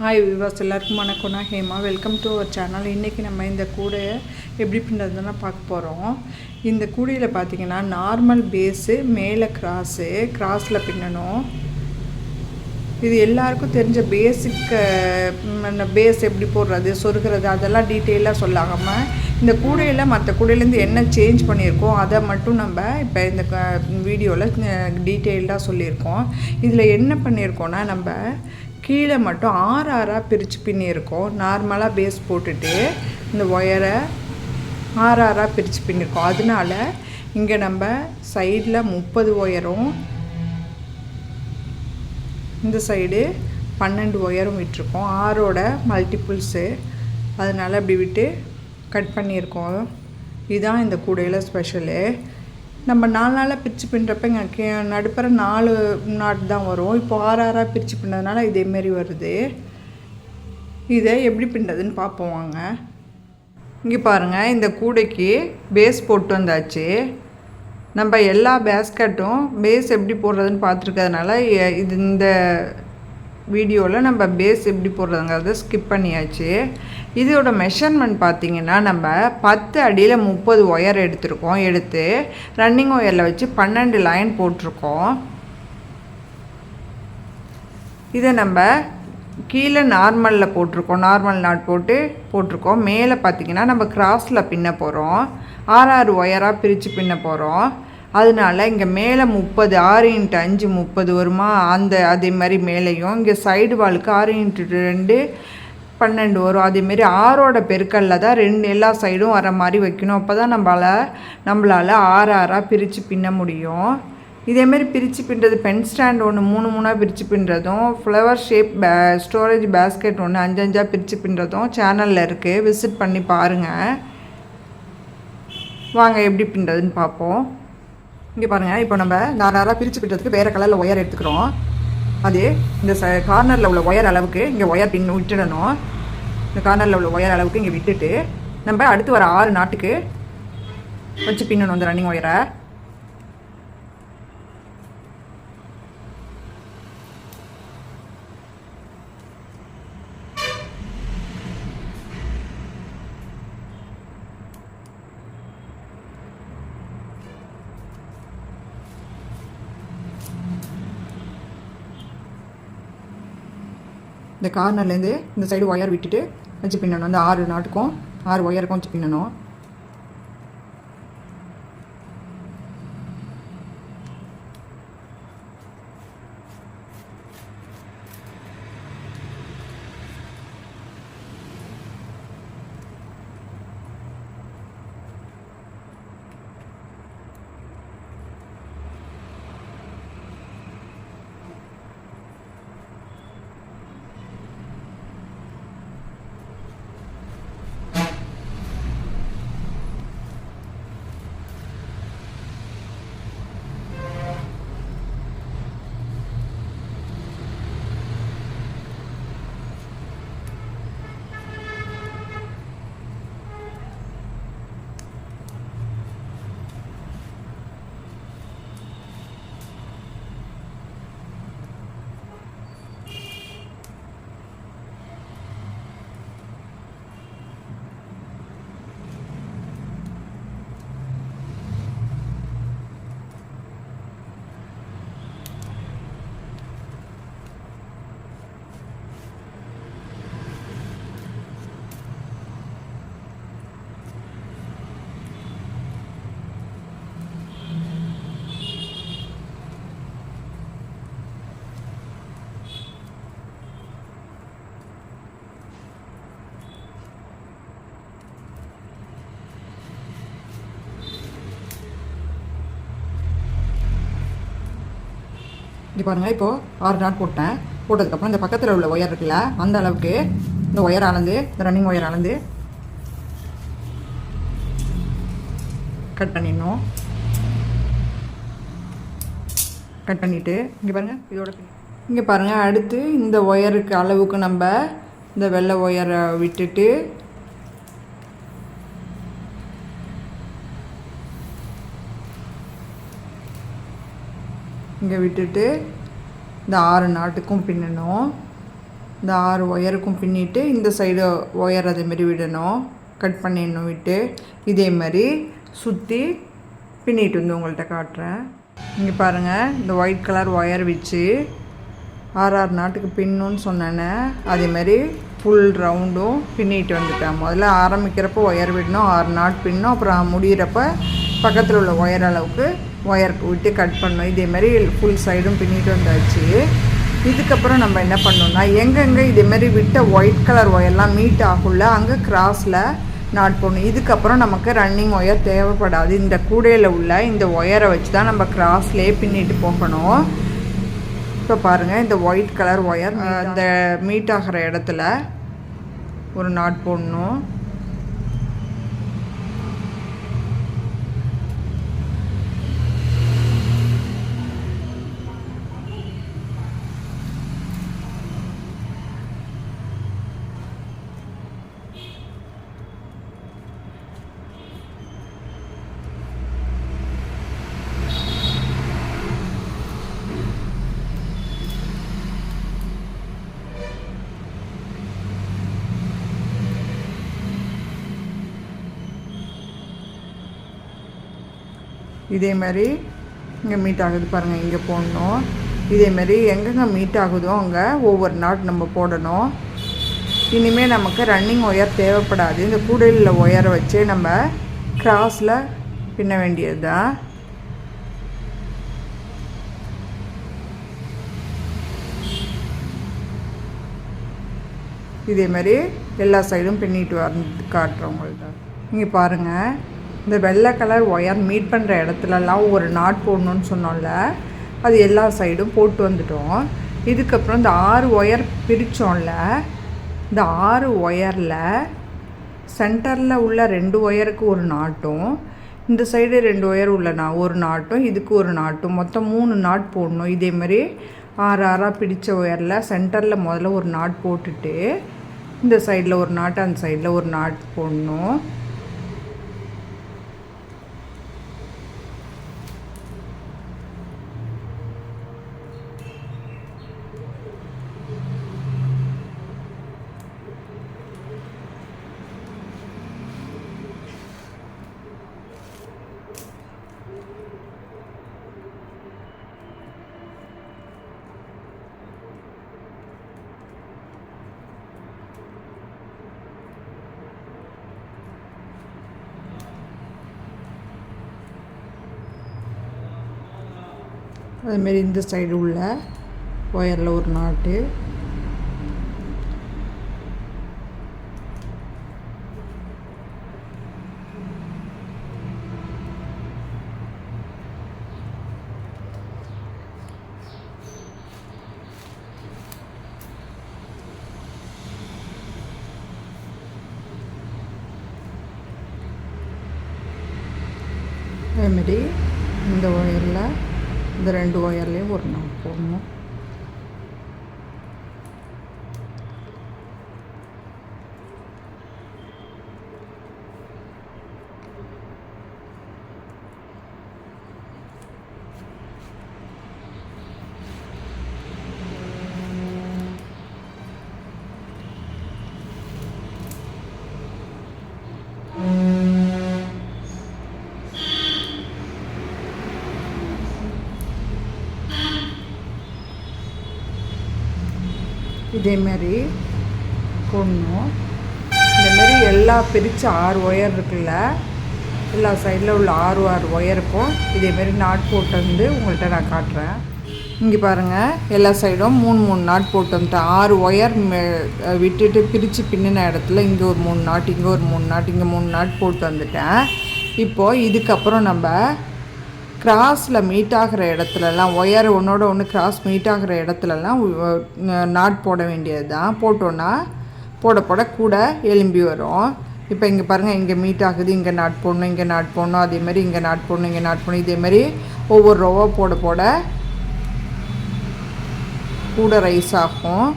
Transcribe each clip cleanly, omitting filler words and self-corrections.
Hi விவாஸ் எல்லாருக்கும் வணக்கம். நான் ஹேமா. Welcome to our channel. இன்றைக்கி நம்ம இந்த கூடையை எப்படி பின்னுறதுன்னா பார்க்க போகிறோம். இந்த கூடையில் பார்த்திங்கன்னா நார்மல் பேஸு மேலே கிராஸில் பின்னணும். இது எல்லாருக்கும் தெரிஞ்ச பேஸ் எப்படி போடுறது, சொருகிறது அதெல்லாம் டீட்டெயிலாக சொல்லாமல் இந்த கூடையில் மற்ற கூடையிலேருந்து என்ன சேஞ்ச் பண்ணியிருக்கோம் அதை மட்டும் நம்ம இப்போ இந்த வீடியோவில் டீட்டெயில்டாக சொல்லியிருக்கோம். இதில் என்ன பண்ணியிருக்கோன்னா நம்ம கீழே மட்டும் ஆறாக பிரித்து பின்னியிருக்கோம். நார்மலாக பேஸ் போட்டுட்டு இந்த ஒயரை ஆறாக பிரித்து பின்னியிருக்கோம். அதனால இங்கே நம்ம சைடில் 30 ஒயரும் இந்த சைடு 12 ஒயரும் விட்டுருக்கோம். ஆறோட மல்டிப்புள்ஸு, அதனால் அப்படி விட்டு கட் பண்ணியிருக்கோம். இதுதான் இந்த கூடையில் ஸ்பெஷலு. நம்ம 4 நாளாக பிரித்து பின்னுறப்ப இங்கே நடுப்புற 4 நாட் தான் வரும். இப்போ 6 பிரித்து பின்னதுனால இதேமாரி வருது. இதை எப்படி பின்னுறதுன்னு பார்ப்போம் வாங்க. இங்கே பாருங்கள், இந்த கூடைக்கு பேஸ் போட்டு வந்தாச்சு. நம்ம எல்லா பேஸ்கட்டும் பேஸ் எப்படி போடுறதுன்னு பார்த்துருக்கிறதுனால இந்த வீடியோவில் நம்ம பேஸ் எப்படி போடுறதுங்கிறத ஸ்கிப் பண்ணியாச்சு. இதோட மெஷர்மெண்ட் பார்த்திங்கன்னா நம்ம 10 அடியில் 30 ஒயர் எடுத்துருக்கோம். எடுத்து ரன்னிங் ஒயரில் வச்சு 12 லைன் போட்டிருக்கோம். இதை நம்ம கீழே நார்மலில் போட்டிருக்கோம். நார்மல் நாட் போட்டிருக்கோம். மேலே பார்த்திங்கன்னா நம்ம கிராஸில் பின்ன போகிறோம். 6 ஒயராக பிரித்து பின்ன போகிறோம். அதனால இங்கே மேலே 30 6 × 5 30 வருமா, அதே மாதிரி மேலேயும் இங்கே சைடு வாலுக்கு 6 × 2 12 வரும். அதேமாரி 6ஓட பெருக்கல்ல தான் எல்லா சைடும் வர மாதிரி வைக்கணும். அப்போ தான் நம்மளால் 6 பிரித்து பின்ன முடியும். இதேமாரி பிரித்து பின்னுறது பென் ஸ்டாண்ட் ஒன்று 3 பிரித்து பின்னுறதும், ஃப்ளவர் ஷேப் ஸ்டோரேஜ் பேஸ்கெட் ஒன்று 5 பிரித்து பின்னுறதும் சேனலில் இருக்குது. விசிட் பண்ணி பாருங்கள். வாங்க எப்படி பின்னுறதுன்னு பார்ப்போம். இங்கே பாருங்கள், இப்போ நம்ம 6 பிரித்து பின்னுறதுக்கு வேறு கலரில் ஒயர் எடுத்துக்கிறோம். அது இந்த கார்னரில் உள்ள ஒயர் அளவுக்கு இங்கே ஒயர் விட்டுடணும். இந்த கார்னரில் உள்ள ஒயர் அளவுக்கு இங்கே விட்டுட்டு நம்ம அடுத்து வர 6 நாட்டுக்கு வச்சு பின்னணும் இந்த ரன்னிங் ஒயரை. இந்த கார்னர்லேருந்து இந்த சைடு ஒயர் விட்டுட்டு வச்சு பின்னணும். அந்த 6 நாட்டுக்கும் 6 ஒயருக்கும் வச்சு பின்னணும். இங்கே பாருங்கள், இப்போது 6 நாட் போட்டதுக்கப்புறம் இந்த பக்கத்தில் உள்ள ஒயர் இருக்குல்ல, அந்த அளவுக்கு இந்த ஒயர் அளந்து, இந்த ரன்னிங் ஒயர் அளந்து கட் பண்ணிடணும். கட் பண்ணிவிட்டு இங்கே பாருங்கள், இங்கே பாருங்கள், அடுத்து இந்த ஒயருக்கு அளவுக்கு நம்ம இந்த வெள்ளை ஒயரை விட்டுட்டு இங்கே விட்டுட்டு இந்த 6 நாட்டுக்கும் பின்னணும். இந்த 6 ஒயருக்கும் பின்னிட்டு இந்த சைடு ஒயர் அதேமாரி விடணும், கட் பண்ணிடணும். விட்டு இதே மாதிரி சுற்றி பின்னிட்டு வந்து உங்கள்கிட்ட காட்டுறேன். இங்கே பாருங்கள், இந்த ஒயிட் கலர் ஒயர் வச்சு 6 நாட்டுக்கு பின்னுன்னு சொன்னேன்னே அதேமாரி ஃபுல் ரவுண்டும் பின்னிட்டு வந்துட்டேன். முதல்ல ஆரம்பிக்கிறப்போ ஒயர் விடணும், 6 நாட் பின்னும், அப்புறம் முடிகிறப்ப பக்கத்தில் உள்ள ஒயர் அளவுக்கு ஒயருக்கு விட்டு கட் பண்ணணும். இதேமாரி ஃபுல் சைடும் பின்னிட்டு வந்தாச்சு. இதுக்கப்புறம் நம்ம என்ன பண்ணோம்னா, எங்கெங்கே இதேமாரி விட்ட ஒயிட் கலர் ஒயர்லாம் மீட் ஆகும்ல அங்கே கிராஸில் நாட் போடணும். இதுக்கப்புறம் நமக்கு ரன்னிங் ஒயர் தேவைப்படாது. இந்த கூடையில் உள்ள இந்த ஒயரை வச்சு தான் நம்ம கிராஸ்லேயே பின்னிட்டு போகணும். இப்போ பாருங்கள், இந்த ஒயிட் கலர் ஒயர் இந்த மீட் ஆகிற இடத்துல ஒரு நாட் போடணும். இதே மாதிரி இங்கே மீட் ஆகுது பாருங்கள், இங்கே போடணும். இதேமாரி எங்கெங்கே மீட் ஆகுதோ அங்கே ஒவ்வொரு நாட் நம்ம போடணும். இனிமேல் நமக்கு ரன்னிங் ஒயர் தேவைப்படாது. இந்த கூடையில் ஒயரை வச்சு நம்ம கிராஸில் பின்ன வேண்டியது தான். இதேமாரி எல்லா சைடும் பின்னிட்டு வந்து காட்டுறவங்கள்ட்ட. இங்கே பாருங்கள், இந்த வெள்ளை கலர் ஒயர் மீட் பண்ணுற இடத்துலலாம் ஒரு நாட் போடணுன்னு சொன்னோம்ல, அது எல்லா சைடும் போட்டு வந்துட்டோம். இதுக்கப்புறம் இந்த 6 ஒயர் பிரித்தோம்ல, இந்த 6 ஒயரில் சென்டரில் உள்ள 2 ஒயருக்கு ஒரு நாட்டும், இந்த சைடு 2 ஒயர் உள்ள ஒரு நாட்டும், இதுக்கு ஒரு நாட்டும், மொத்தம் 3 நாட் போடணும். இதேமாரி 6 பிடித்த ஒயரில் சென்டரில் முதல்ல ஒரு நாட் போட்டுட்டு இந்த சைடில் ஒரு நாட்டு, அந்த சைடில் ஒரு நாட் போடணும். அதுமாரி இந்த சைடு உள்ள ஒயரில் ஒரு நாட்டு, அதேமாரி இந்த ஒயரில் இந்த 2 ஒயர்லேயும் ஒரு நாட் போடணும். இதேமாரி போடணும். இந்தமாரி எல்லா பிரித்து 6 ஒயர் இருக்குல்ல, எல்லா சைடில் உள்ள 6 ஒயருக்கும் இதேமாரி நாட் போட்டு வந்து உங்கள்கிட்ட நான் காட்டுறேன். இங்கே பாருங்கள், எல்லா சைடும் 3 நாட் போட்டு வந்துட்டேன். 6 ஒயர் விட்டுட்டு பிரித்து பின்னின இடத்துல இங்கே ஒரு 3 நாட், இங்கே ஒரு 3 நாட், இங்கே 3 நாட் போட்டு வந்துட்டேன். இப்போது இதுக்கப்புறம் நம்ம கிராஸில் மீட் ஆகிற இடத்துலலாம் ஒயர் ஒன்றோட ஒன்று கிராஸ் மீட் ஆகிற இடத்துலலாம் நாட் போட வேண்டியது தான். போட்டோன்னா போட போட கூட எலும்பி வரும். இப்போ இங்கே பாருங்கள், இங்கே மீட் ஆகுது, இங்கே நாட் போடணும், இங்கே நாட் போடணும், அதேமாதிரி இங்கே நாட் போடணும், இங்கே நாட் போடணும். இதேமாரி ஒவ்வொரு ரோவாக போட போட கூட ரைஸ் ஆகும்.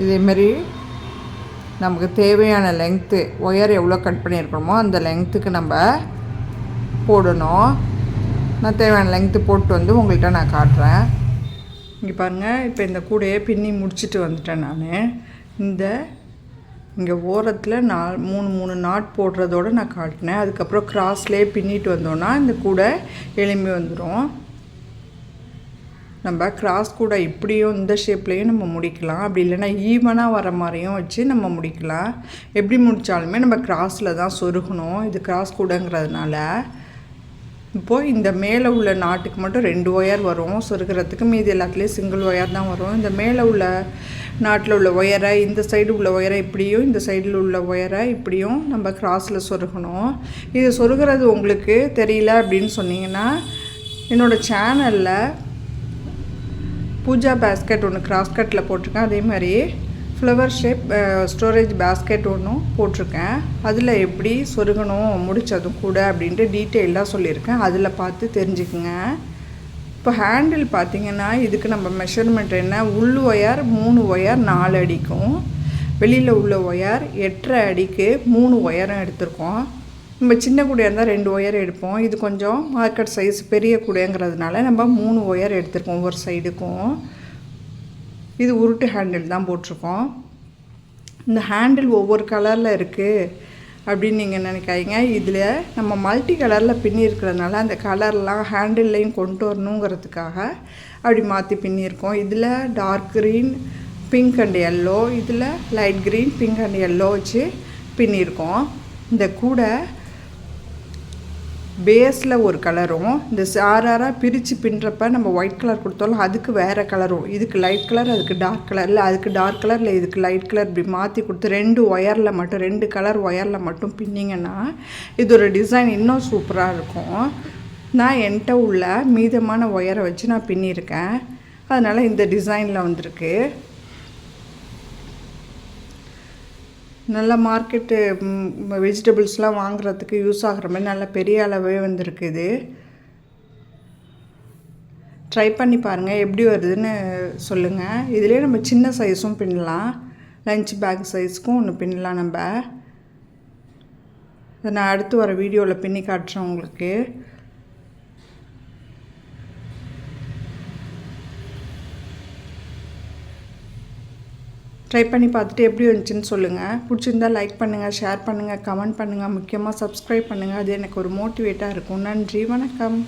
இதேமாரி நமக்கு தேவையான லெங்க்த்து ஒயர் எவ்வளோ கட் பண்ணியிருக்கணுமோ அந்த லெங்க்த்துக்கு நம்ம போடணும். நான் தேவையான லெங்க்த்து போட்டு வந்து உங்கள்கிட்ட நான் காட்டுறேன். இங்கே பாருங்கள், இப்போ இந்த கூடையை பின்னி முடிச்சுட்டு வந்துட்டேன் நான். இந்த இங்கே ஓரத்தில் 3 நாட் போடுறதோடு நான் காட்டினேன். அதுக்கப்புறம் கிராஸ்லேயே பின்னிட்டு வந்தோன்னா இந்த கூடை எலும்பி வந்துடும். நம்ம கிராஸ் கூட இப்படியும் இந்த ஷேப்லேயும் நம்ம முடிக்கலாம். அப்படி இல்லைன்னா ஈவனாக வர மாதிரியும் வச்சு நம்ம முடிக்கலாம். எப்படி முடித்தாலுமே நம்ம கிராஸில் தான் சொருகணும். இது கிராஸ் கூடங்கிறதுனால இப்போது இந்த மேலே உள்ள நாட்டுக்கு மட்டும் 2 ஒயர் வரும் சொருகிறதுக்கு. மீதி எல்லாத்துலேயும் சிங்கிள் ஒயர் தான் வரும். இந்த மேலே உள்ள நாட்டில் உள்ள ஒயரை இந்த சைடு உள்ள ஒயரை இப்படியும் இந்த சைடில் உள்ள ஒயரை இப்படியும் நம்ம கிராஸில் சொருகணும். இது சொருகிறது உங்களுக்கு தெரியல அப்படின்னு சொன்னீங்கன்னா என்னோடய சேனலில் பூஜா பேஸ்கெட் ஒன்று கிராஸ் கட்டில் போட்டிருக்கேன். அதே மாதிரி ஃப்ளவர் ஷேப் ஸ்டோரேஜ் பேஸ்கெட் ஒன்றும் போட்டிருக்கேன். அதில் எப்படி சொருகணும் முடித்ததும் கூட அப்படின்ட்டு டீட்டெயிலாக சொல்லியிருக்கேன். அதில் பார்த்து தெரிஞ்சுக்குங்க. இப்போ ஹேண்டில் பார்த்திங்கன்னா இதுக்கு நம்ம மெஷர்மெண்ட் என்ன, உள் ஒயர் 3 ஒயர் 4 அடிக்கும், வெளியில் உள்ள ஒயர் 8.5 அடிக்கு 3 ஒயரும் எடுத்திருக்கோம். நம்ம சின்ன கூடையாக இருந்தால் 2 ஒயர் எடுப்போம். இது கொஞ்சம் மார்க்கெட் சைஸ் பெரிய கூடைங்கிறதுனால நம்ம 3 ஒயர் எடுத்திருக்கோம் ஒவ்வொரு சைடுக்கும். இது உருட்டு ஹேண்டில் தான் போட்டிருக்கோம். இந்த ஹேண்டில் ஒவ்வொரு கலரில் இருக்குது அப்படின்னு நீங்கள் நினைக்காதீங்க. இதில் நம்ம மல்டி கலரில் பின்னி இருக்கிறதுனால அந்த கலர்லாம் ஹேண்டில்லையும் கொண்டு வரணுங்கிறதுக்காக அப்படி மாற்றி பின்னியிருக்கோம். இதில் dark green, pink and yellow, இதில் light green, pink and yellow வச்சு பின்னியிருக்கோம். இந்த கூடை பேஸில் ஒரு கலரும், இந்த ஆறாக பிரித்து பின்னுறப்ப நம்ம ஒயிட் கலர் கொடுத்தாலும் அதுக்கு வேறு கலரும், இதுக்கு லைட் கலர் அதுக்கு டார்க் கலர், இல்லை அதுக்கு டார்க் கலர் இல்லை இதுக்கு லைட் கலர், இப்படி மாற்றி கொடுத்து 2 ஒயரில் மட்டும் 2 கலர் ஒயரில் மட்டும் பின்னிங்கன்னா இது ஒரு டிசைன் இன்னும் சூப்பராக இருக்கும். நான் என்கிட்ட உள்ள மீதமான ஒயரை வச்சு நான் பின்னியிருக்கேன். அதனால் இந்த டிசைனில் வந்திருக்கு. நல்ல மார்க்கெட்டு வெஜிடபிள்ஸ்லாம் வாங்குறதுக்கு யூஸ் ஆகிற மாதிரி நல்ல பெரிய அளவே வந்திருக்கு. இது ட்ரை பண்ணி பாருங்கள், எப்படி வருதுன்னு சொல்லுங்கள். இதிலே நம்ம சின்ன சைஸும் பின்னலாம், லஞ்ச் பேக் சைஸ்க்கும் ஒன்று பின்னலாம். நம்ம அதை நான் அடுத்து வர வீடியோவில் பின்னி காட்டுறேன் உங்களுக்கு. ட்ரை பண்ணி பார்த்துட்டு எப்படி வந்துச்சுன்னு சொல்லுங்கள். பிடிச்சிருந்தால் லைக் பண்ணுங்கள், ஷேர் பண்ணுங்கள், கமெண்ட் பண்ணுங்கள், முக்கியமாக சப்ஸ்கிரைப் பண்ணுங்கள். அது எனக்கு ஒரு மோட்டிவேட்டாக இருக்கும். நன்றி, வணக்கம்.